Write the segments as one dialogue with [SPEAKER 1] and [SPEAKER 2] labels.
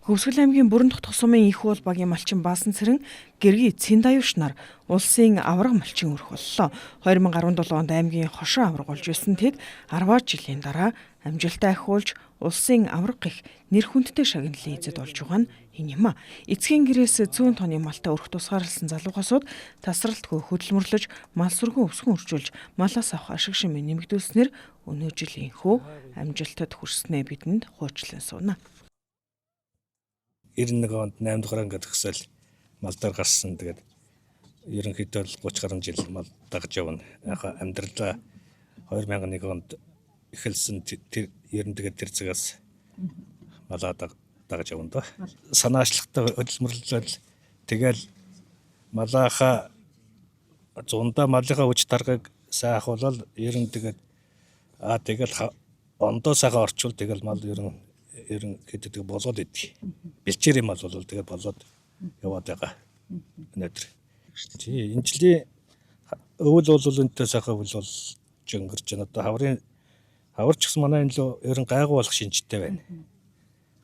[SPEAKER 1] Хөвсгөл аймгийн Бүрэн Дох тусмын их уул багийн малчин Баасан Цэрэн Гэргий Цэндаюуш нар улсын авраг малчин өрх боллоо. 2017 онд аймгийн хошин авраг болж байсан тэд 10 жилийн дараа амжилтаа ахиулж улсын авраг гэх нэр хүндтэй шагналын эзэд болж байгаа нь энэ юм а. Эцгийн гэрээс зүүн тооны малтай өрх тусгаарлсан залуугасууд тасралтгүй хөдөлмөрлөж мал сүргэн өсгөн үржүүлж малаас авах ашиг шимээ нэмэгдүүлснээр өнөө жилийн хөө амжилтад хүрснээ бидэнд хуучлан сууна.
[SPEAKER 2] 91 онд 8 дугаар анги төгсөөл малдаар гарсан. Тэгээд ерөнхийдөө 30 гаруй жил мал дагж явна. Яхаа амьдралаа 2001 онд эхэлсэн тэр тэр цагаас малаа дагж явна доо. Санаачлагтай хөдөлмөрлөл тэгэл малааха зундаа малынхаа үж таргыг сайн ахуулал тэгээд ондоо сайхан орчвол тэгэл мал ерөн гэдэг болоод идэв. Бэлчээр юм бол тэгээд болоод яваад байгаа. Өнөөдөр. Энэ жилийн өвөл бол өнтэй сайхан өвөл болж өнгөрч байна. Одоо хаварч гэсэн манай энэ л ерөн гайгүй болох шинжтэй байна.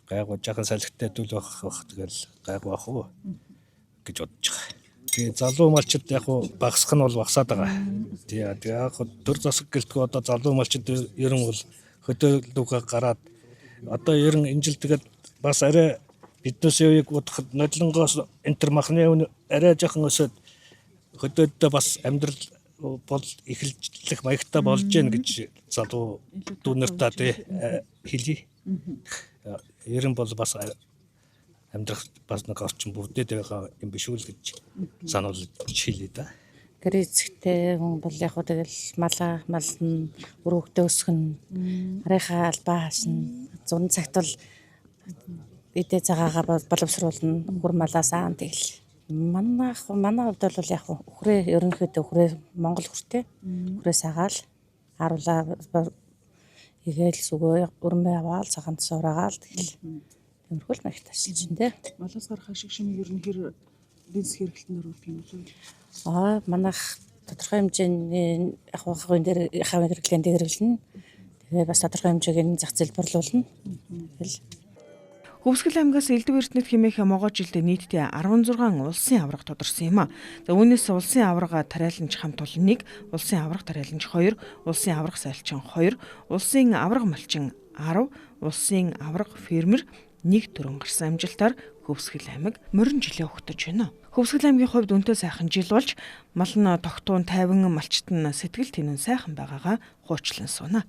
[SPEAKER 2] Гайгүй жаахан салхитай дүүл байх тэгэл гайгүй байх уу гэж бодож байгаа. Тэгээ залуу малчид яг багсах нь бол багасаад байгаа. Тэгээ яг төр засаг гэлтгүй одоо залуу малчид ерөн бол хөдөөлөгөө гараад одоо ерөн энэ жил тэгээд бас арай биднээс явыг бодоход нодлонгоос энтер махны арай жоохон өсөд хөдөөдөө бас амьдрал бол эхэлжлэх маягтай болж гэн гэж залуу дүүнэртээ хэлье. Ерөн бол бас амьдрах бас нэг орчин бүрдээд байгаа юм биш үү гэж сануулж хэлье да.
[SPEAKER 3] Гэр эцэгтэй хүн бол яг хөө тэгэл мал нь өрөөгдөө өсгөн арийнхаа албаа хаашна зун цагт бол эдээ цагаагаа боловсруулна бүр малаас аан тэгэл манай хувьд бол яг өхрөө ерөнхийдөө өхрөө Монгол хүртээ өхрөөс агаал харуулаа игээл сүгөө өрмөө аваал цагаанд сураагаал тэгэл тиймэрхүү л маягт ажиллаж байна те.
[SPEAKER 1] Малаас гарах ашиг шимийг ер нь бизнес хэрэглэлтэнд оруулах юм
[SPEAKER 3] уу? Манайх тодорхой хэмжээний хавын хэрэглээнд хэрэглэнэ. Тэгээ бас тодорхой хэмжээгийн зах зээл борлуулна. Тэгэл
[SPEAKER 1] Хөвсгөл аймгаас Элдв Эрдэнэт хэмээх могоо жилдээ нийтдээ 16 улсын авраг тодорсон юм а. Үүнээс улсын аврага тариаланч хамт олон 1, улсын авраг тариаланч 2, улсын авраг сайлчин 2, улсын авраг малчин 10, улсын авраг фермер 1 төрөн гарсан амжилтаар Хөвсгөл аймаг морин жилээ өгтөж байна. Хөвсгөл аймгийн хувьд өнтэй сайхан жил болж мал нь тогтуун тайван малчт нь сэтгэл тэнэн сайхан байгаагаа хуучлан сууна.